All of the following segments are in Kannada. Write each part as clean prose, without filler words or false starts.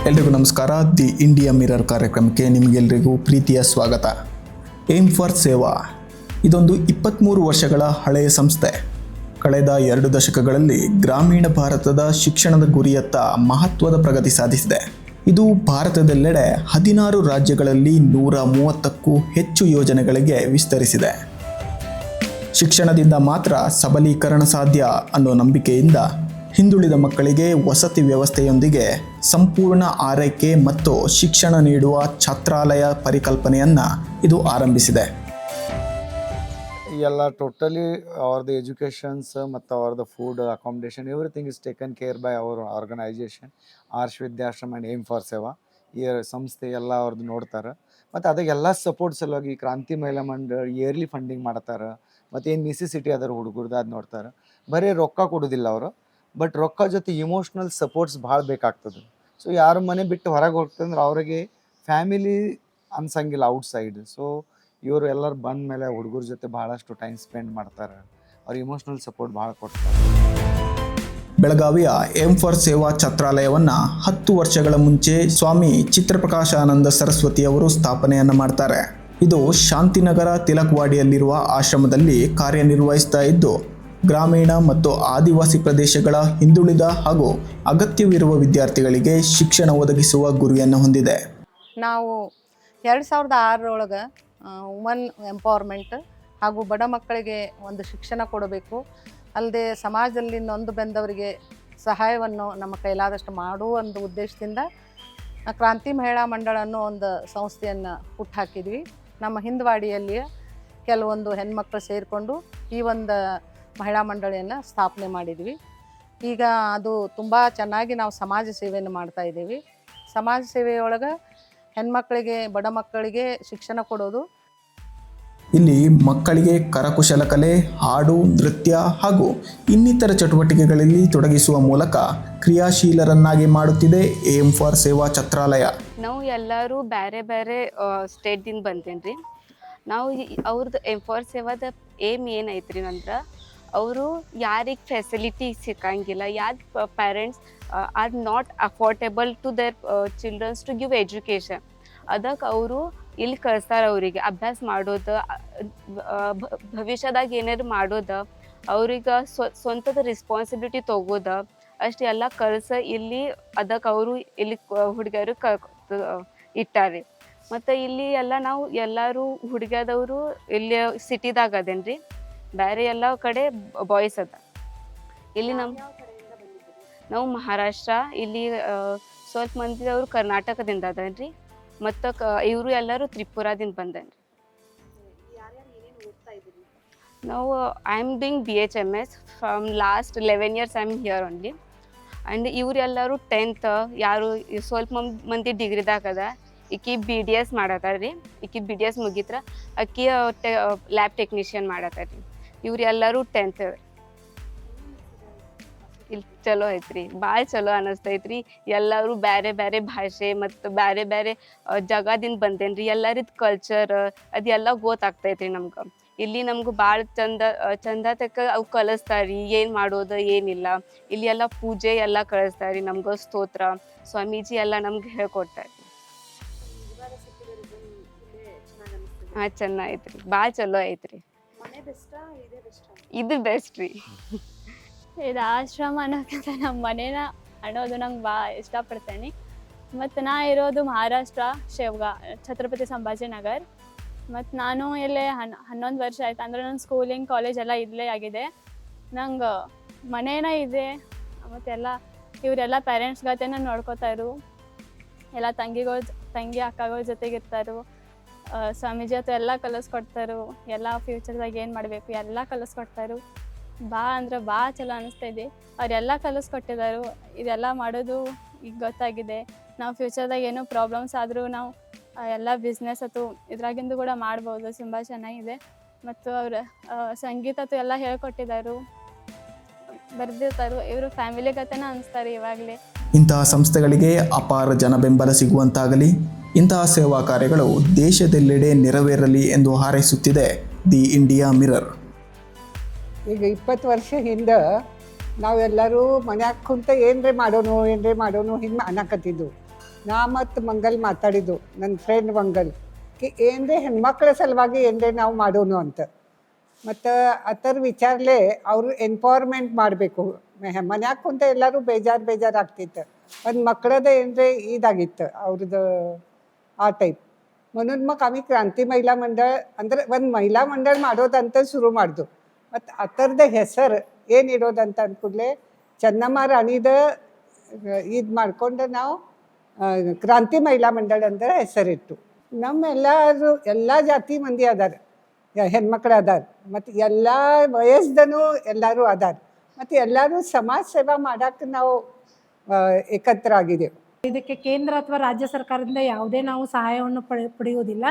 ಎಲ್ರಿಗೂ ನಮಸ್ಕಾರ. ದಿ ಇಂಡಿಯಾ ಮಿರರ್ ಕಾರ್ಯಕ್ರಮಕ್ಕೆ ನಿಮಗೆಲ್ಲರಿಗೂ ಪ್ರೀತಿಯ ಸ್ವಾಗತ. ಏಮ್ ಫಾರ್ ಸೇವಾ ಇದೊಂದು 23 ವರ್ಷಗಳ ಹಳೆಯ ಸಂಸ್ಥೆ. ಕಳೆದ 2 ದಶಕಗಳಲ್ಲಿ ಗ್ರಾಮೀಣ ಭಾರತದ ಶಿಕ್ಷಣದ ಗುರಿಯತ್ತ ಮಹತ್ವದ ಪ್ರಗತಿ ಸಾಧಿಸಿದೆ. ಇದು ಭಾರತದೆಲ್ಲೆಡೆ 16 ರಾಜ್ಯಗಳಲ್ಲಿ 130ಕ್ಕೂ ಹೆಚ್ಚು ಯೋಜನೆಗಳಿಗೆ ವಿಸ್ತರಿಸಿದೆ. ಶಿಕ್ಷಣದಿಂದ ಮಾತ್ರ ಸಬಲೀಕರಣ ಸಾಧ್ಯ ಅನ್ನೋ ನಂಬಿಕೆಯಿಂದ ಹಿಂದುಳಿದ ಮಕ್ಕಳಿಗೆ ವಸತಿ ವ್ಯವಸ್ಥೆಯೊಂದಿಗೆ ಸಂಪೂರ್ಣ ಆರೈಕೆ ಮತ್ತು ಶಿಕ್ಷಣ ನೀಡುವ ಛಾತ್ರಾಲಯ ಪರಿಕಲ್ಪನೆಯನ್ನು ಇದು ಆರಂಭಿಸಿದೆ. ಎಲ್ಲ ಟೋಟಲಿ ಅವ್ರದ್ದು ಎಜುಕೇಷನ್ಸ್ ಮತ್ತು ಅವ್ರದ್ದು food accommodation everything is taken care by our organization Arsh Vidyashrama and aim for Seva. ಈ ಸಂಸ್ಥೆ ಎಲ್ಲ ಅವ್ರದ್ದು ನೋಡ್ತಾರೆ. ಮತ್ತು ಅದಕ್ಕೆಲ್ಲ ಸಪೋರ್ಟ್ ಸಲುವಾಗಿ ಕ್ರಾಂತಿ ಮಹಿಳಾ ಮಂಡಳ ಇಯರ್ಲಿ ಫಂಡಿಂಗ್ ಮಾಡ್ತಾರೆ. ಮತ್ತು ಏನು ನೆಸೆಸಿಟಿ ಅದರ ಹುಡುಗರ್ದು ಅದು ನೋಡ್ತಾರೆ. ಬರೀ ರೊಕ್ಕ ಕೊಡೋದಿಲ್ಲ ಅವರು, ಬಟ್ ರೊಕ್ಕ ಜೊತೆ ಇಮೋಷ್ನಲ್ ಸಪೋರ್ಟ್ಸ್ ಭಾಳ ಬೇಕಾಗ್ತದೆ. ಸೊ ಯಾರು ಮನೆ ಬಿಟ್ಟು ಹೊರಗೆ ಹೋಗ್ತಂದ್ರೆ ಅವ್ರಿಗೆ ಫ್ಯಾಮಿಲಿ ಅನ್ಸಂಗಿಲ್ಲ ಔಟ್ಸೈಡ್. ಸೊ ಇವರು ಎಲ್ಲರೂ ಬಂದ ಮೇಲೆ ಹುಡುಗರ ಜೊತೆ ಭಾಳಷ್ಟು ಟೈಮ್ ಸ್ಪೆಂಡ್ ಮಾಡ್ತಾರೆ. ಅವ್ರ ಇಮೋಷ್ನಲ್ ಸಪೋರ್ಟ್ ಭಾಳ ಕೊಡ್ತಾರೆ. ಬೆಳಗಾವಿಯ ಏಮ್ ಫಾರ್ ಸೇವಾ ಛಾತ್ರಾಲಯವನ್ನು 10 ವರ್ಷಗಳ ಮುಂಚೆ ಸ್ವಾಮಿ ಚಿತ್ರಪ್ರಕಾಶಾನಂದ ಸರಸ್ವತಿಯವರು ಸ್ಥಾಪನೆಯನ್ನು ಮಾಡ್ತಾರೆ. ಇದು ಶಾಂತಿನಗರ ತಿಲಕ್ವಾಡಿಯಲ್ಲಿರುವ ಆಶ್ರಮದಲ್ಲಿ ಕಾರ್ಯನಿರ್ವಹಿಸ್ತಾ ಇದ್ದು, ಗ್ರಾಮೀಣ ಮತ್ತು ಆದಿವಾಸಿ ಪ್ರದೇಶಗಳ ಹಿಂದುಳಿದ ಹಾಗೂ ಅಗತ್ಯವಿರುವ ವಿದ್ಯಾರ್ಥಿಗಳಿಗೆ ಶಿಕ್ಷಣ ಒದಗಿಸುವ ಗುರಿಯನ್ನು ಹೊಂದಿದೆ. ನಾವು 2006 ವುಮನ್ ಎಂಪವರ್ಮೆಂಟ್ ಹಾಗೂ ಬಡ ಮಕ್ಕಳಿಗೆ ಒಂದು ಶಿಕ್ಷಣ ಕೊಡಬೇಕು, ಅಲ್ಲದೆ ಸಮಾಜದಲ್ಲಿ ನೊಂದು ಬೆಂದವರಿಗೆ ಸಹಾಯವನ್ನು ನಮ್ಮ ಕೈಲಾದಷ್ಟು ಮಾಡುವ ಒಂದು ಉದ್ದೇಶದಿಂದ ಕ್ರಾಂತಿ ಮಹಿಳಾ ಮಂಡಳ ಅನ್ನೋ ಒಂದು ಸಂಸ್ಥೆಯನ್ನು ಹುಟ್ಟುಹಾಕಿದ್ವಿ. ನಮ್ಮ ಹಿಂದವಾಡಿಯಲ್ಲಿ ಕೆಲವೊಂದು ಹೆಣ್ಮಕ್ಳು ಸೇರಿಕೊಂಡು ಈ ಒಂದು ಮಹಿಳಾ ಮಂಡಳಿಯನ್ನು ಸ್ಥಾಪನೆ ಮಾಡಿದ್ವಿ. ಈಗ ಅದು ತುಂಬ ಚೆನ್ನಾಗಿ ನಾವು ಸಮಾಜ ಸೇವೆಯನ್ನು ಮಾಡ್ತಾ ಇದ್ದೀವಿ. ಸಮಾಜ ಸೇವೆಯೊಳಗೆ ಹೆಣ್ಮಕ್ಳಿಗೆ ಬಡ ಮಕ್ಕಳಿಗೆ ಶಿಕ್ಷಣ ಕೊಡೋದು. ಇಲ್ಲಿ ಮಕ್ಕಳಿಗೆ ಕರಕುಶಲ ಕಲೆ, ಹಾಡು, ನೃತ್ಯ ಹಾಗೂ ಇನ್ನಿತರ ಚಟುವಟಿಕೆಗಳಲ್ಲಿ ತೊಡಗಿಸುವ ಮೂಲಕ ಕ್ರಿಯಾಶೀಲರನ್ನಾಗಿ ಮಾಡುತ್ತಿದೆ ಏಮ್ ಫಾರ್ ಸೇವಾ ಛಾತ್ರಾಲಯ. ನಾವು ಎಲ್ಲರೂ ಬೇರೆ ಬೇರೆ ಸ್ಟೇಟ್ದಿಂದ ಬಂತೇನ್ರಿ. ನಾವು ಅವ್ರದ್ದು ಏಮ್ ಫಾರ್ ಸೇವಾದ ಏಮ್ ಏನೈತ್ರಿ ಅಂದ್ರೆ, ಅವರು ಯಾರಿಗೆ ಫೆಸಿಲಿಟಿ ಸಿಕ್ಕಂಗಿಲ್ಲ, ಯಾರು parents are not affordable to their childrens to give education, ಅದಕ್ಕೆ ಅವರು ಇಲ್ಲಿ ಕಳಿಸ್ತಾರೆ. ಅವರಿಗೆ ಅಭ್ಯಾಸ ಮಾಡೋದು, ಭವಿಷ್ಯದಾಗ ಏನಾರು ಮಾಡೋದು, ಅವ್ರಿಗೆ ಸ್ವಂತದ ರೆಸ್ಪಾನ್ಸಿಬಿಲಿಟಿ ತೊಗೋದು, ಅಷ್ಟು ಎಲ್ಲ ಕಳ್ಸ ಇಲ್ಲಿ ಅದಕ್ಕೆ ಅವರು ಇಲ್ಲಿ ಹುಡುಗಿಯರು ಇಟ್ಟಾರೆ. ಮತ್ತು ಇಲ್ಲಿ ಎಲ್ಲ ನಾವು ಎಲ್ಲರೂ ಹುಡುಗಿಯದವರು ಇಲ್ಲಿ ಸಿಟಿದಾಗ ಅದೇನ್ರಿ, ಬೇರೆ ಎಲ್ಲ ಕಡೆ ಬಾಯ್ಸ್ ಅದ. ಇಲ್ಲಿ ನಾವು ಮಹಾರಾಷ್ಟ್ರ, ಇಲ್ಲಿ ಸ್ವಲ್ಪ ಮಂದಿದವರು ಕರ್ನಾಟಕದಿಂದ ಅದನ್ರಿ, ಮತ್ತು ಇವರು ಎಲ್ಲರೂ ತ್ರಿಪುರಾದಿಂದ ಬಂದನ್ರಿ. ನಾವು I am doing BHMS from last 11 years I am here only. And ಇವ್ರು ಎಲ್ಲರೂ 10th, ಯಾರು ಸ್ವಲ್ಪ ಮಂದಿ ಡಿಗ್ರಿದಾಗದ. ಈಕಿ BDS ಮಾಡತ್ತಾರ್ರಿ, ಈಕಿ BDS ಮುಗಿತ್ರ ಆಕಿ ಲ್ಯಾಬ್ ಟೆಕ್ನಿಷಿಯನ್ ಮಾಡತ್ತಾರ್ರಿ. ಇವ್ರು ಎಲ್ಲರೂ 10th. ಇಲ್ಲಿ ಚಲೋ ಐತ್ರಿ, ಭಾಳ ಚಲೋ ಅನ್ನಿಸ್ತೈತ್ರಿ. ಎಲ್ಲರೂ ಬೇರೆ ಬೇರೆ ಭಾಷೆ ಮತ್ತು ಬೇರೆ ಬೇರೆ ಜಾಗದಿಂದ ಬಂದೇನ್ರಿ. ಎಲ್ಲರಿದ್ದು ಕಲ್ಚರ್ ಅದೆಲ್ಲ ಗೊತ್ತಾಗ್ತೈತ್ರಿ ನಮ್ಗೆ. ಇಲ್ಲಿ ನಮ್ಗೆ ಭಾಳ ಚಂದ ತಕ್ಕ ಅವು ಕಲಿಸ್ತಾರ್ರಿ, ಏನು ಮಾಡೋದು ಏನಿಲ್ಲ. ಇಲ್ಲಿ ಎಲ್ಲ ಪೂಜೆ ಎಲ್ಲ ಕಳಿಸ್ತಾರ್ರಿ ನಮ್ಗೆ, ಸ್ತೋತ್ರ ಸ್ವಾಮೀಜಿ ಎಲ್ಲ ನಮ್ಗೆ ಹೇಳ್ಕೊಡ್ತಾರೆ. ಹಾಂ, ಚೆನ್ನಾಗೈತ್ರಿ, ಭಾಳ ಚಲೋ ಐತ್ರಿ. ಇದು ಬೆಸ್ಟ್ ರೀ. ಇದು ಆಶ್ರಮ ಅನ್ನೋಕ್ಕಿಂತ ನಮ್ಮ ಮನೇನ ಅನ್ನೋದು ನಂಗೆ ಭಾಳ ಇಷ್ಟಪಡ್ತೇನೆ. ಮತ್ತು ನಾ ಇರೋದು ಮಹಾರಾಷ್ಟ್ರ, ಶಿವಗಾ, ಛತ್ರಪತಿ ಸಂಭಾಜಿನಗರ್. ಮತ್ತು ನಾನು ಇಲ್ಲೇ 11 ವರ್ಷ ಆಯ್ತು. ಅಂದರೆ ನನ್ನ ಸ್ಕೂಲಿಂಗ್ ಕಾಲೇಜ್ ಎಲ್ಲ ಇಲ್ಲೇ ಆಗಿದೆ. ನಂಗೆ ಮನೇನ ಇದೆ. ಮತ್ತೆಲ್ಲ ಇವರೆಲ್ಲ ಪೇರೆಂಟ್ಸ್ ಗತೆನ ನೋಡ್ಕೋತಾರು. ಎಲ್ಲ ತಂಗಿ ಅಕ್ಕಗಳ ಜೊತೆಗಿರ್ತಾರು. ಸ್ವಾಮೀಜಿ ಹತ್ರ ಎಲ್ಲ ಕಲಿಸ್ಕೊಡ್ತಾರು. ಎಲ್ಲ ಫ್ಯೂಚರ್ದಾಗ ಏನು ಮಾಡಬೇಕು ಎಲ್ಲ ಕಲಿಸ್ಕೊಡ್ತಾರು. ಅಂದ್ರೆ ಭಾಳ ಚಲೋ ಅನ್ನಿಸ್ತೈತಿ. ಅವರೆಲ್ಲ ಕಲಿಸ್ಕೊಟ್ಟಿದ್ದಾರೆ. ಇದೆಲ್ಲ ಮಾಡೋದು ಈಗ ಗೊತ್ತಾಗಿದೆ. ನಾವು ಫ್ಯೂಚರ್ದಾಗ ಏನೋ ಪ್ರಾಬ್ಲಮ್ಸ್ ಆದರೂ ನಾವು ಎಲ್ಲ ಬಿಸ್ನೆಸ್ ಅಥವಾ ಇದ್ರಾಗಿಂದು ಕೂಡ ಮಾಡ್ಬೋದು. ತುಂಬ ಚೆನ್ನಾಗಿದೆ. ಮತ್ತು ಅವರು ಸಂಗೀತ ಎಲ್ಲ ಹೇಳ್ಕೊಟ್ಟಿದ್ದಾರೆ, ಬರೆದಿರ್ತಾರೆ. ಇವರು ಫ್ಯಾಮಿಲಿ ಕತೆನ ಅನಿಸ್ತಾರೆ ಇವಾಗಲೇ. ಇಂತಹ ಸಂಸ್ಥೆಗಳಿಗೆ ಅಪಾರ ಜನ ಬೆಂಬಲ ಸಿಗುವಂತಾಗಲಿ, ಇಂತಹ ಸೇವಾ ಕಾರ್ಯಗಳು ದೇಶದೆಲ್ಲೆಡೆ ನೆರವೇರಲಿ ಎಂದು ಹಾರೈಸುತ್ತಿದೆ ದಿ ಇಂಡಿಯಾ ಮಿರರ್. ಈಗ 20 ವರ್ಷ ಹಿಂದೆ ನಾವೆಲ್ಲರೂ ಮನ್ಯಾಗ ಕುಂತ ಏನ್ರಿ ಮಾಡೋನು ಹಿಂಗೆ ಅನ್ನಕತ್ತಿದ್ದು. ನಾ ಮತ್ತು ಮಂಗಲ್ ಮಾತಾಡಿದ್ದು ನನ್ನ ಫ್ರೆಂಡ್ ಮಂಗಲ್ ಏನರೇ ಹೆಣ್ಮಕ್ಳ ಸಲುವಾಗಿ ಏನರೇ ನಾವು ಮಾಡೋನು ಅಂತ. ಮತ್ತು ಅದರ ವಿಚಾರಲೇ ಅವರು ಎನ್ಪವರ್ಮೆಂಟ್ ಮಾಡಬೇಕು. ಮನ್ಯಾಗ ಕುಂತ ಎಲ್ಲರೂ ಬೇಜಾರಾಗ್ತಿತ್ತು. ಒಂದು ಮಕ್ಕಳದ ಏನರೇ ಇದಾಗಿತ್ತು ಅವ್ರದ್ದು ಆ ಟೈಪ್. म्हणून मग आम्ही क्रांती महिला मंडळ ಅಂದ್ರೆ ಒಂದು ಮಹಿಳಾ ಮಂಡಳ ಮಾಡೋದಂತ ಶುರು ಮಾಡ್ದು. ಮತ್ತು ಅದರದ ಹೆಸರು ಏನು ಇಡೋದಂತ ಅಂದ್ಕೂಡಲೇ ಚೆನ್ನಮ್ಮ ರಾಣಿದ ಇದು ಮಾಡ್ಕೊಂಡು ನಾವು ಕ್ರಾಂತಿ ಮಹಿಳಾ ಮಂಡಳ ಅಂದ್ರೆ ಹೆಸರಿಟ್ಟು. ನಮ್ಮೆಲ್ಲರೂ ಎಲ್ಲ ಜಾತಿ ಮಂದಿ ಅದಾರ, ಹೆಣ್ಮಕ್ಳು ಅದಾರ, ಮತ್ತು ಎಲ್ಲ ವಯಸ್ಸದೂ ಎಲ್ಲರೂ ಅದಾರ, ಮತ್ತು ಎಲ್ಲರೂ ಸಮಾಜ ಸೇವಾ ಮಾಡೋಕ್ಕೆ ನಾವು ಏಕತ್ರ ಆಗಿದ್ದೆವು. ಇದಕ್ಕೆ ಕೇಂದ್ರ ಅಥವಾ ರಾಜ್ಯ ಸರ್ಕಾರದಿಂದ ಯಾವುದೇ ನಾವು ಸಹಾಯವನ್ನು ಪಡೆಯುವುದಿಲ್ಲ.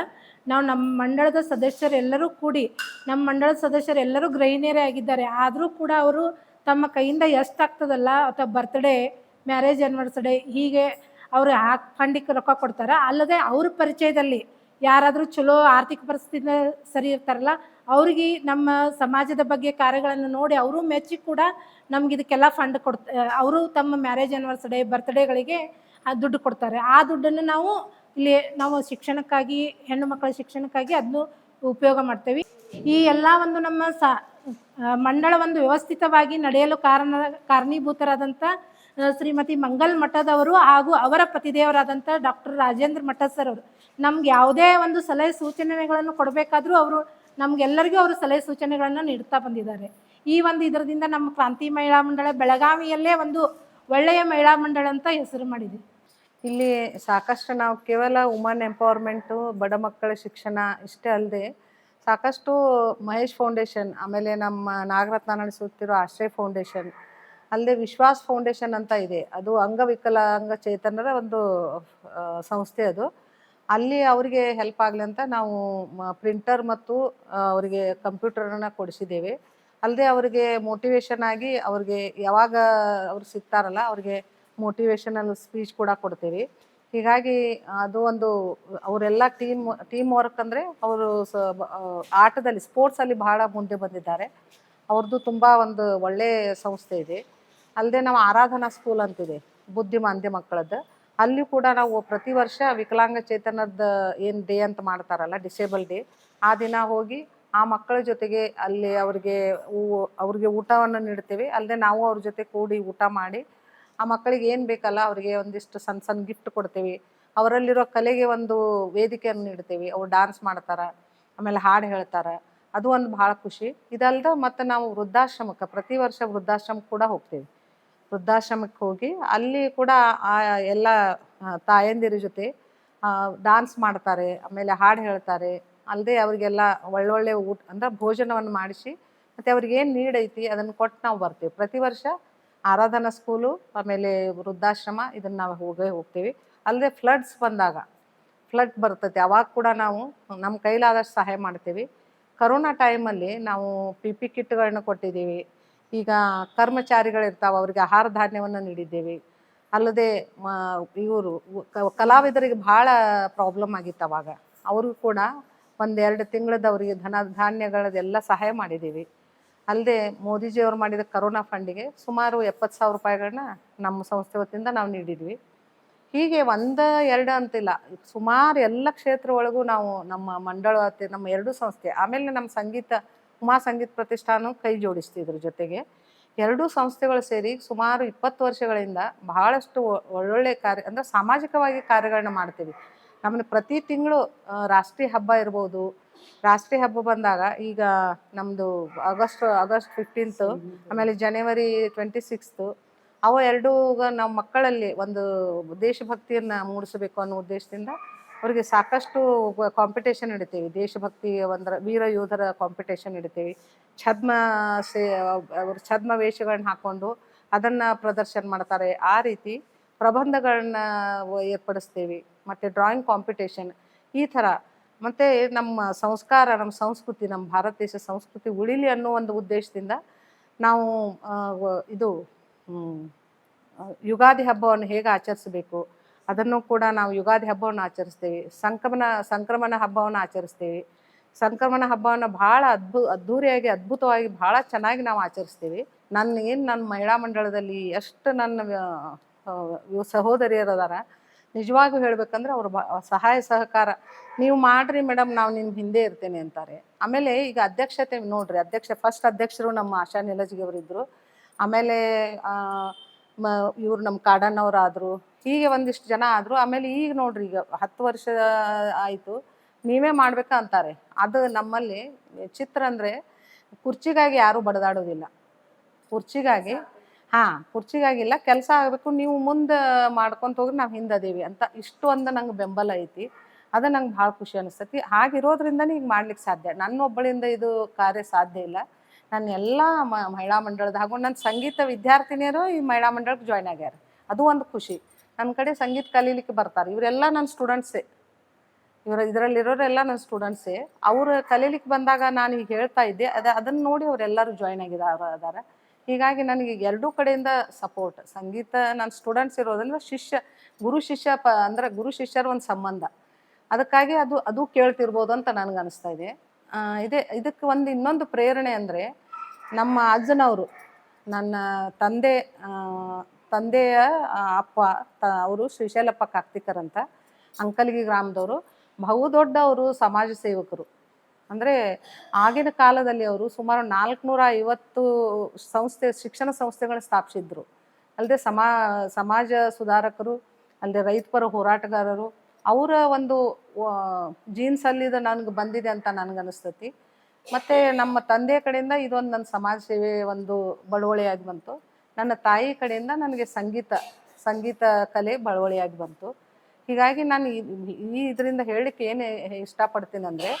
ನಾವು ನಮ್ಮ ಮಂಡಳದ ಸದಸ್ಯರೆಲ್ಲರೂ ಕೂಡಿ, ನಮ್ಮ ಮಂಡಳದ ಸದಸ್ಯರೆಲ್ಲರೂ ಗೃಹಿಣಿಯರೇ ಆಗಿದ್ದಾರೆ. ಆದರೂ ಕೂಡ ಅವರು ತಮ್ಮ ಕೈಯಿಂದ ಎಷ್ಟಾಗ್ತದಲ್ಲ ಅಥವಾ ಬರ್ತ್ಡೇ, ಮ್ಯಾರೇಜ್ ಆ್ಯನಿವರ್ಸರಿ ಹೀಗೆ ಅವರು ಫಂಡಿಗೆ ರೊಕ್ಕ ಕೊಡ್ತಾರೆ. ಅಲ್ಲದೆ ಅವ್ರ ಪರಿಚಯದಲ್ಲಿ ಯಾರಾದರೂ ಚಲೋ ಆರ್ಥಿಕ ಪರಿಸ್ಥಿತಿಯಿಂದ ಸರಿ ಇರ್ತಾರಲ್ಲ, ಅವ್ರಿಗೆ ನಮ್ಮ ಸಮಾಜದ ಬಗ್ಗೆ ಕಾರ್ಯಗಳನ್ನು ನೋಡಿ ಅವರು ಮೆಚ್ಚಿ ಕೂಡ ನಮ್ಗೆ ಇದಕ್ಕೆಲ್ಲ ಫಂಡ್ ಅವರು ತಮ್ಮ ಮ್ಯಾರೇಜ್ ಆ್ಯನಿವರ್ಸರಿ, ಬರ್ತ್ಡೇಗಳಿಗೆ ದುಡ್ಡು ಕೊಡ್ತಾರೆ. ಆ ದುಡ್ಡನ್ನು ನಾವು ಶಿಕ್ಷಣಕ್ಕಾಗಿ, ಹೆಣ್ಣು ಮಕ್ಕಳ ಶಿಕ್ಷಣಕ್ಕಾಗಿ ಅದನ್ನು ಉಪಯೋಗ ಮಾಡ್ತೇವೆ. ಈ ಎಲ್ಲ ಒಂದು ನಮ್ಮ ಮಂಡಳ ಒಂದು ವ್ಯವಸ್ಥಿತವಾಗಿ ನಡೆಯಲು ಕಾರಣೀಭೂತರಾದಂಥ ಶ್ರೀಮತಿ ಮಂಗಲ್ ಮಠದವರು ಹಾಗೂ ಅವರ ಪತಿದೇವರಾದಂಥ ಡಾಕ್ಟರ್ ರಾಜೇಂದ್ರ ಮಠ ಸರ್ ಅವರು ನಮ್ಗೆ ಯಾವುದೇ ಒಂದು ಸಲಹೆ ಸೂಚನೆಗಳನ್ನು ಕೊಡಬೇಕಾದ್ರೂ ಅವರು ನಮಗೆಲ್ಲರಿಗೂ ಅವರು ಸಲಹೆ ಸೂಚನೆಗಳನ್ನು ನೀಡ್ತಾ ಬಂದಿದ್ದಾರೆ. ಈ ಒಂದು ಇದರಿಂದ ನಮ್ಮ ಕ್ರಾಂತಿ ಮಹಿಳಾ ಮಂಡಳ ಬೆಳಗಾವಿಯಲ್ಲೇ ಒಂದು ಒಳ್ಳೆಯ ಮಹಿಳಾ ಮಂಡಳ ಅಂತ ಹೆಸರು ಮಾಡಿದೆ. ಇಲ್ಲಿ ಸಾಕಷ್ಟು ನಾವು ಕೇವಲ ವುಮನ್ ಎಂಪವರ್ಮೆಂಟು, ಬಡ ಮಕ್ಕಳ ಶಿಕ್ಷಣ ಇಷ್ಟೇ ಅಲ್ಲದೆ ಸಾಕಷ್ಟು ಮಹೇಶ್ ಫೌಂಡೇಶನ್, ಆಮೇಲೆ ನಮ್ಮ ನಾಗರತ್ನ ನಡೆಸುತ್ತಿರೋ ಆಶ್ರಯ ಫೌಂಡೇಶನ್, ಅಲ್ಲದೆ ವಿಶ್ವಾಸ್ ಫೌಂಡೇಶನ್ ಅಂತ ಇದೆ, ಅದು ಅಂಗವಿಕಲಾಂಗಚೇತನರ ಒಂದು ಸಂಸ್ಥೆ. ಅದು ಅಲ್ಲಿ ಅವರಿಗೆ ಹೆಲ್ಪ್ ಆಗಲಿ ಅಂತ ನಾವು ಪ್ರಿಂಟರ್ ಮತ್ತು ಅವರಿಗೆ ಕಂಪ್ಯೂಟರನ್ನು ಕೊಡಿಸಿದ್ದೇವೆ. ಅಲ್ಲದೆ ಅವರಿಗೆ ಮೋಟಿವೇಶನ್ ಆಗಿ ಅವ್ರಿಗೆ ಯಾವಾಗ ಅವ್ರು ಸಿಗ್ತಾರಲ್ಲ ಅವ್ರಿಗೆ ಮೋಟಿವೇಶನಲ್ ಸ್ಪೀಚ್ ಕೂಡ ಕೊಡ್ತೀವಿ. ಹೀಗಾಗಿ ಅದು ಒಂದು ಅವರೆಲ್ಲ ಟೀಮ್ ವರ್ಕ್ ಅಂದರೆ ಅವರು ಆಟದಲ್ಲಿ, ಸ್ಪೋರ್ಟ್ಸಲ್ಲಿ ಬಹಳ ಮುಂದೆ ಬಂದಿದ್ದಾರೆ. ಅವ್ರದ್ದು ತುಂಬ ಒಂದು ಒಳ್ಳೆಯ ಸಂಸ್ಥೆ ಇದೆ. ಅಲ್ಲದೆ ನಾವು ಆರಾಧನಾ ಸ್ಕೂಲ್ ಅಂತಿದೆ ಬುದ್ಧಿಮಾಂದ್ಯ ಮಕ್ಕಳದ್ದು, ಅಲ್ಲಿ ಕೂಡ ನಾವು ಪ್ರತಿ ವರ್ಷ ವಿಕಲಾಂಗಚೇತನದ ಏನು ಡೇ ಅಂತ ಮಾಡ್ತಾರಲ್ಲ, ಡಿಸೇಬಲ್ ಡೇ, ಆ ದಿನ ಹೋಗಿ ಆ ಮಕ್ಕಳ ಜೊತೆಗೆ ಅಲ್ಲಿ ಅವ್ರಿಗೆ ಊಟವನ್ನು ನೀಡ್ತೇವೆ. ಅಲ್ಲದೆ ನಾವು ಅವ್ರ ಜೊತೆ ಕೂಡಿ ಊಟ ಮಾಡಿ ಆ ಮಕ್ಕಳಿಗೆ ಏನು ಬೇಕಲ್ಲ ಅವರಿಗೆ ಒಂದಿಷ್ಟು ಸಣ್ಣ ಸಣ್ಣ ಗಿಫ್ಟ್ ಕೊಡ್ತೇವೆ. ಅವರಲ್ಲಿರೋ ಕಲೆಗೆ ಒಂದು ವೇದಿಕೆಯನ್ನು ನೀಡ್ತೇವೆ. ಅವ್ರು ಡಾನ್ಸ್ ಮಾಡ್ತಾರೆ, ಆಮೇಲೆ ಹಾಡು ಹೇಳ್ತಾರೆ, ಅದು ಒಂದು ಭಾಳ ಖುಷಿ. ಇದಲ್ಲದೆ ಮತ್ತು ನಾವು ವೃದ್ಧಾಶ್ರಮಕ್ಕೆ ಪ್ರತಿ ವರ್ಷ ವೃದ್ಧಾಶ್ರಮಕ್ಕೆ ಕೂಡ ಹೋಗ್ತೇವೆ. ವೃದ್ಧಾಶ್ರಮಕ್ಕೆ ಹೋಗಿ ಅಲ್ಲಿ ಕೂಡ ಆ ಎಲ್ಲ ತಾಯಂದಿರ ಜೊತೆ ಡಾನ್ಸ್ ಮಾಡ್ತಾರೆ, ಆಮೇಲೆ ಹಾಡು ಹೇಳ್ತಾರೆ. ಅಲ್ಲದೆ ಅವರಿಗೆಲ್ಲ ಒಳ್ಳೊಳ್ಳೆ ಊಟ ಅಂದರೆ ಭೋಜನವನ್ನು ಮಾಡಿಸಿ ಮತ್ತು ಅವ್ರಿಗೆ ಏನು ನೀಡೈತಿ ಅದನ್ನು ಕೊಟ್ಟು ನಾವು ಬರ್ತೇವೆ. ಪ್ರತಿ ವರ್ಷ ಆರಾಧನಾ ಸ್ಕೂಲು, ಆಮೇಲೆ ವೃದ್ಧಾಶ್ರಮ, ಇದನ್ನು ನಾವು ಹೋಗ್ತೇವೆ. ಅಲ್ಲದೆ ಫ್ಲಡ್ ಬರ್ತೈತೆ, ಅವಾಗ ಕೂಡ ನಾವು ನಮ್ಮ ಕೈಲಾದಷ್ಟು ಸಹಾಯ ಮಾಡ್ತೇವೆ. ಕರೋನಾ ಟೈಮಲ್ಲಿ ನಾವು PP ಕಿಟ್ಗಳನ್ನ ಕೊಟ್ಟಿದ್ದೀವಿ. ಈಗ ಕರ್ಮಚಾರಿಗಳಿರ್ತಾವೆ, ಅವರಿಗೆ ಆಹಾರ ಧಾನ್ಯವನ್ನು ನೀಡಿದ್ದೇವೆ. ಅಲ್ಲದೆ ಇವರು ಕಲಾವಿದರಿಗೆ ಭಾಳ ಪ್ರಾಬ್ಲಮ್ ಆಗಿತ್ತು ಅವಾಗ, ಅವ್ರಿಗೂ ಕೂಡ 1-2 ತಿಂಗಳದ್ದು ಅವರಿಗೆ ಧಾನ್ಯಗಳದೆಲ್ಲ ಸಹಾಯ ಮಾಡಿದ್ದೀವಿ. ಅಲ್ಲದೆ ಮೋದಿಜಿಯವರು ಮಾಡಿದ ಕರೋನಾ ಫಂಡಿಗೆ ಸುಮಾರು 70,000 ರೂಪಾಯಿಗಳನ್ನ ನಮ್ಮ ಸಂಸ್ಥೆ ವತಿಯಿಂದ ನಾವು ನೀಡಿದ್ವಿ. ಹೀಗೆ 1-2 ಅಂತಿಲ್ಲ, ಸುಮಾರು ಎಲ್ಲ ಕ್ಷೇತ್ರ ಒಳಗೂ ನಾವು ನಮ್ಮ ಮಂಡಳ ನಮ್ಮ 2 ಸಂಸ್ಥೆ, ಆಮೇಲೆ ನಮ್ಮ ಉಮಾ ಸಂಗೀತ ಪ್ರತಿಷ್ಠಾನ ಕೈ ಜೋಡಿಸ್ತಿದ್ರ ಜೊತೆಗೆ 2 ಸಂಸ್ಥೆಗಳು ಸೇರಿ ಸುಮಾರು 20 ವರ್ಷಗಳಿಂದ ಬಹಳಷ್ಟು ಒಳ್ಳೊಳ್ಳೆ ಕಾರ್ಯ ಅಂದರೆ ಸಾಮಾಜಿಕವಾಗಿ ಕಾರ್ಯಗಳನ್ನ ಮಾಡ್ತೀವಿ. ನಮ್ಮನ್ನು ಪ್ರತಿ ತಿಂಗಳು ರಾಷ್ಟ್ರೀಯ ಹಬ್ಬ ಇರ್ಬೋದು, ರಾಷ್ಟ್ರೀಯ ಹಬ್ಬ ಬಂದಾಗ ಈಗ ನಮ್ಮದು ಆಗಸ್ಟ್ 15th, ಆಮೇಲೆ ಜನವರಿ 26th, ಅವು 2 ನಮ್ಮ ಮಕ್ಕಳಲ್ಲಿ ಒಂದು ದೇಶಭಕ್ತಿಯನ್ನು ಮೂಡಿಸಬೇಕು ಅನ್ನೋ ಉದ್ದೇಶದಿಂದ ಅವರಿಗೆ ಸಾಕಷ್ಟು ಕಾಂಪಿಟೇಷನ್ ಇಡ್ತೀವಿ. ದೇಶಭಕ್ತಿ ವೀರ ಯೋಧರ ಕಾಂಪಿಟೇಷನ್ ಇಡ್ತೀವಿ. ಅವರು ಛದ್ಮ ವೇಷಗಳನ್ನ ಹಾಕ್ಕೊಂಡು ಅದನ್ನು ಪ್ರದರ್ಶನ ಮಾಡ್ತಾರೆ. ಆ ರೀತಿ ಪ್ರಬಂಧಗಳನ್ನ ಏರ್ಪಡಿಸ್ತೇವೆ. ಮತ್ತು ಡ್ರಾಯಿಂಗ್ ಕಾಂಪಿಟೇಷನ್ ಈ ಥರ. ಮತ್ತು ನಮ್ಮ ಸಂಸ್ಕಾರ, ನಮ್ಮ ಸಂಸ್ಕೃತಿ, ನಮ್ಮ ಭಾರತ ದೇಶ ಸಂಸ್ಕೃತಿ ಉಳಿಲಿ ಅನ್ನೋ ಒಂದು ಉದ್ದೇಶದಿಂದ ನಾವು ಇದು ಯುಗಾದಿ ಹಬ್ಬವನ್ನು ಹೇಗೆ ಆಚರಿಸಬೇಕು ಅದನ್ನು ಕೂಡ ನಾವು ಯುಗಾದಿ ಹಬ್ಬವನ್ನು ಆಚರಿಸ್ತೇವೆ. ಸಂಕ್ರಮಣ ಹಬ್ಬವನ್ನು ಆಚರಿಸ್ತೇವೆ. ಸಂಕ್ರಮಣ ಹಬ್ಬವನ್ನು ಭಾಳ ಅದ್ಧೂರಿಯಾಗಿ, ಅದ್ಭುತವಾಗಿ, ಭಾಳ ಚೆನ್ನಾಗಿ ನಾವು ಆಚರಿಸ್ತೀವಿ. ನನ್ನ ಮಹಿಳಾ ಮಂಡಳದಲ್ಲಿ ಎಷ್ಟು ನನ್ನ ಸಹೋದರಿಯರದಾರ, ನಿಜವಾಗೂ ಹೇಳ್ಬೇಕಂದ್ರೆ ಅವ್ರ ಸಹಾಯ ಸಹಕಾರ ನೀವು ಮಾಡ್ರಿ ಮೇಡಮ್, ನಾವು ನಿಮ್ಮ ಹಿಂದೆ ಇರ್ತೇನೆ ಅಂತಾರೆ. ಆಮೇಲೆ ಈಗ ಅಧ್ಯಕ್ಷತೆ ನೋಡ್ರಿ, ಫಸ್ಟ್ ಅಧ್ಯಕ್ಷರು ನಮ್ಮ ಆಶಾ ನಿಲಜ್ಗಿ ಅವರಿದ್ದರು. ಆಮೇಲೆ ಇವ್ರು ನಮ್ಮ ಕಾಡಣ್ಣವ್ರು ಆದರು. ಹೀಗೆ ಒಂದಿಷ್ಟು ಜನ ಆದರು. ಆಮೇಲೆ ಈಗ ನೋಡ್ರಿ, ಈಗ 10 ವರ್ಷ ಆಯಿತು, ನೀವೇ ಮಾಡ್ಬೇಕಾ ಅಂತಾರೆ. ಅದು ನಮ್ಮಲ್ಲಿ ಚಿತ್ರ ಅಂದರೆ ಕುರ್ಚಿಗಾಗಿ ಯಾರೂ ಬಡದಾಡೋದಿಲ್ಲ. ಕುರ್ಚಿಗಾಗಿಲ್ಲ, ಕೆಲಸ ಆಗಬೇಕು, ನೀವು ಮುಂದೆ ಮಾಡ್ಕೊಂತ ಹೋಗ್ರಿ, ನಾವು ಹಿಂದದೀವಿ ಅಂತ ಇಷ್ಟು ಒಂದು ನಂಗೆ ಬೆಂಬಲ ಐತಿ. ಅದು ನಂಗೆ ಭಾಳ ಖುಷಿ ಅನಿಸ್ತೈತಿ. ಹಾಗಿರೋದ್ರಿಂದನೇ ಈಗ ಮಾಡ್ಲಿಕ್ಕೆ ಸಾಧ್ಯ. ನನ್ನೊಬ್ಬಳಿಂದ ಇದು ಕಾರ್ಯ ಸಾಧ್ಯ ಇಲ್ಲ. ನನ್ನ ಎಲ್ಲ ಮಹಿಳಾ ಮಂಡಳದ ಹಾಗೂ ನನ್ನ ಸಂಗೀತ ವಿದ್ಯಾರ್ಥಿನಿಯರು ಈ ಮಹಿಳಾ ಮಂಡಳಕ್ಕೆ ಜಾಯ್ನ್ ಆಗ್ಯಾರ. ಅದು ಒಂದು ಖುಷಿ. ನನ್ನ ಕಡೆ ಸಂಗೀತ ಕಲೀಲಿಕ್ಕೆ ಬರ್ತಾರೆ. ಇವರೆಲ್ಲ ನನ್ನ ಸ್ಟೂಡೆಂಟ್ಸೇ. ಇದರಲ್ಲಿರೋರೆಲ್ಲ ನನ್ನ ಸ್ಟೂಡೆಂಟ್ಸೇ. ಅವರು ಕಲೀಲಿಕ್ಕೆ ಬಂದಾಗ ನಾನು ಈಗ ಹೇಳ್ತಾ ಇದ್ದೆ, ಅದನ್ನು ನೋಡಿ ಅವರೆಲ್ಲರೂ ಜಾಯ್ನ್ ಅದಾರ. ಹೀಗಾಗಿ ನನಗೆ ಎರಡೂ ಕಡೆಯಿಂದ ಸಪೋರ್ಟ್. ಸಂಗೀತ ನನ್ನ ಸ್ಟೂಡೆಂಟ್ಸ್ ಇರೋದ್ರಿಂದ ಗುರು ಶಿಷ್ಯರ ಒಂದು ಸಂಬಂಧ. ಅದಕ್ಕಾಗಿ ಅದು ಕೇಳ್ತಿರ್ಬೋದು ಅಂತ ನನಗೆ ಅನಿಸ್ತಾ ಇದೆ. ಇದಕ್ಕೆ ಇನ್ನೊಂದು ಪ್ರೇರಣೆ ಅಂದರೆ ನಮ್ಮ ಅಜ್ಜನವರು, ನನ್ನ ತಂದೆಯ ಅಪ್ಪ ಅವರು ಶ್ರೀಶೈಲಪ್ಪ ಕಾಕ್ತಿಕರ್ ಅಂತ, ಅಂಕಲ್ಗಿ ಗ್ರಾಮದವರು. ಬಹುದೊಡ್ಡವರು ಸಮಾಜ ಸೇವಕರು. ಅಂದರೆ ಆಗಿನ ಕಾಲದಲ್ಲಿ ಅವರು ಸುಮಾರು 450 ಶಿಕ್ಷಣ ಸಂಸ್ಥೆಗಳನ್ನ ಸ್ಥಾಪಿಸಿದ್ರು. ಅಲ್ಲದೆ ಸಮಾಜ ಸುಧಾರಕರು, ಅಲ್ಲದೆ ರೈತಪರ ಹೋರಾಟಗಾರರು. ಅವರ ಒಂದು ಜೀನ್ಸಲ್ಲಿ ನನಗೆ ಬಂದಿದೆ ಅಂತ ನನಗನ್ನಿಸ್ತೈತಿ. ಮತ್ತು ನಮ್ಮ ತಂದೆಯ ಕಡೆಯಿಂದ ಇದೊಂದು ನನ್ನ ಸಮಾಜ ಸೇವೆ ಒಂದು ಬಳುವಳಿಯಾಗಿ ಬಂತು. ನನ್ನ ತಾಯಿ ಕಡೆಯಿಂದ ನನಗೆ ಸಂಗೀತ ಕಲೆ ಬಳುವಳಿಯಾಗಿ ಬಂತು. ಹೀಗಾಗಿ ನಾನು ಇದರಿಂದ ಹೇಳಲಿಕ್ಕೆ ಏನು ಇಷ್ಟಪಡ್ತೀನಿ ಅಂದರೆ,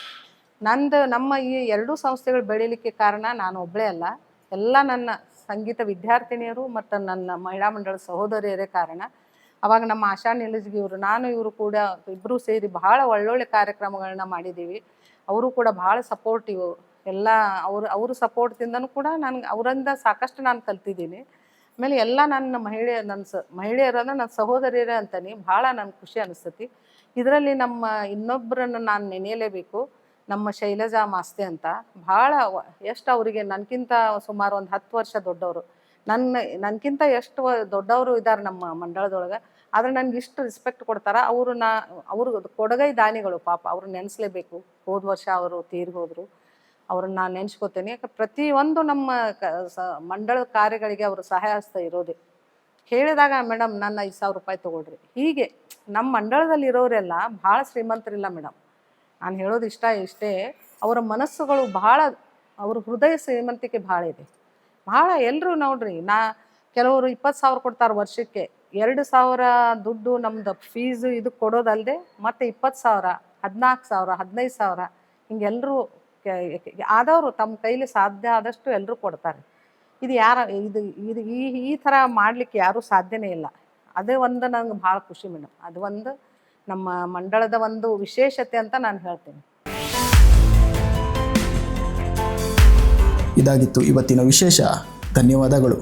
ನಮ್ಮ ಈ ಎರಡೂ ಸಂಸ್ಥೆಗಳು ಬೆಳೀಲಿಕ್ಕೆ ಕಾರಣ ನಾನು ಒಬ್ಬಳೇ ಅಲ್ಲ, ಎಲ್ಲ ನನ್ನ ಸಂಗೀತ ವಿದ್ಯಾರ್ಥಿನಿಯರು ಮತ್ತು ನನ್ನ ಮಹಿಳಾ ಮಂಡಳ ಸಹೋದರಿಯರೇ ಕಾರಣ. ಅವಾಗ ನಮ್ಮ ಆಶಾ ನಿಲಜ್ಗಿ ಇವರು, ಇವರು ಕೂಡ ಇಬ್ಬರೂ ಸೇರಿ ಬಹಳ ಒಳ್ಳೊಳ್ಳೆ ಕಾರ್ಯಕ್ರಮಗಳನ್ನ ಮಾಡಿದ್ದೀವಿ. ಅವರು ಕೂಡ ಭಾಳ ಸಪೋರ್ಟಿವ್. ಎಲ್ಲ ಅವ್ರ ಸಪೋರ್ಟ್ದಿಂದನೂ ಕೂಡ ಅವರಿಂದ ಸಾಕಷ್ಟು ನಾನು ಕಲ್ತಿದ್ದೀನಿ. ಆಮೇಲೆ ಎಲ್ಲ ನನ್ನ ಮಹಿಳೆಯರನ್ನು ನನ್ನ ಸಹೋದರಿಯರೇ ಅಂತಾನೆ ಭಾಳ ನನಗೆ ಖುಷಿ ಅನಿಸ್ತೈತಿ. ಇದರಲ್ಲಿ ನಮ್ಮ ಇನ್ನೊಬ್ಬರನ್ನು ನಾನು ನೆನೆಯಲೇಬೇಕು. ನಮ್ಮ ಶೈಲಜಾ ಮಾಸ್ತೆ ಅಂತ, ಭಾಳ ಎಷ್ಟು ಅವರಿಗೆ ನನಗಿಂತ ಸುಮಾರು ಒಂದು 10 ವರ್ಷ ದೊಡ್ಡವರು. ನನಗಿಂತ ಎಷ್ಟು ದೊಡ್ಡವರು ಇದ್ದಾರೆ ನಮ್ಮ ಮಂಡಳದೊಳಗೆ. ಆದರೆ ನನಗೆ ಇಷ್ಟು ರೆಸ್ಪೆಕ್ಟ್ ಕೊಡ್ತಾರೆ. ಅವರು ಕೊಡಗೈ ದಾನಿಗಳು ಪಾಪ, ಅವ್ರು ನೆನೆಸ್ಲೇಬೇಕು. ಹೋದ ವರ್ಷ ಅವರು ತೀರಿ ಹೋದರು. ಅವ್ರನ್ನ ನಾನು ನೆನೆಸ್ಕೋತೇನೆ. ಯಾಕೆ ಪ್ರತಿಯೊಂದು ನಮ್ಮ ಮಂಡಳದ ಕಾರ್ಯಗಳಿಗೆ ಅವರು ಸಹಾಯ ಹಸ್ತ ಇರೋದೆ. ಹೇಳಿದಾಗ ಮೇಡಮ್ ನನ್ನ 5,000 ರೂಪಾಯಿ ತೊಗೊಳ್ರಿ. ಹೀಗೆ ನಮ್ಮ ಮಂಡಳದಲ್ಲಿ ಇರೋರೆಲ್ಲ ಭಾಳ ಶ್ರೀಮಂತರಿಲ್ಲ ಮೇಡಮ್. ನಾನು ಹೇಳೋದು ಇಷ್ಟೇ, ಅವರ ಮನಸ್ಸುಗಳು ಭಾಳ, ಅವ್ರ ಹೃದಯ ಶ್ರೀಮಂತಿಕೆ ಭಾಳ ಇದೆ. ಭಾಳ ಎಲ್ಲರೂ ನೋಡ್ರಿ, ಕೆಲವರು 20,000 ಕೊಡ್ತಾರೆ ವರ್ಷಕ್ಕೆ. 2,000 ದುಡ್ಡು ನಮ್ದು ಫೀಸು ಇದು ಕೊಡೋದಲ್ಲದೆ ಮತ್ತೆ 20,000, 14,000, 15,000 ಹಿಂಗೆಲ್ಲರೂ ಆದವರು ತಮ್ಮ ಕೈಲಿ ಸಾಧ್ಯ ಆದಷ್ಟು ಎಲ್ಲರೂ ಕೊಡ್ತಾರೆ. ಇದು ಈ ಥರ ಮಾಡಲಿಕ್ಕೆ ಯಾರೂ ಸಾಧ್ಯನೇ ಇಲ್ಲ. ಅದೇ ಒಂದು ನಂಗೆ ಭಾಳ ಖುಷಿ ಮೇಡಮ್. ಅದು ಒಂದು ನಮ್ಮ ಮಂಡಳದ ಒಂದು ವಿಶೇಷತೆ ಅಂತ ನಾನು ಹೇಳ್ತೀನಿ. ಇದಾಗಿತ್ತು ಇವತ್ತಿನ ವಿಶೇಷ. ಧನ್ಯವಾದಗಳು.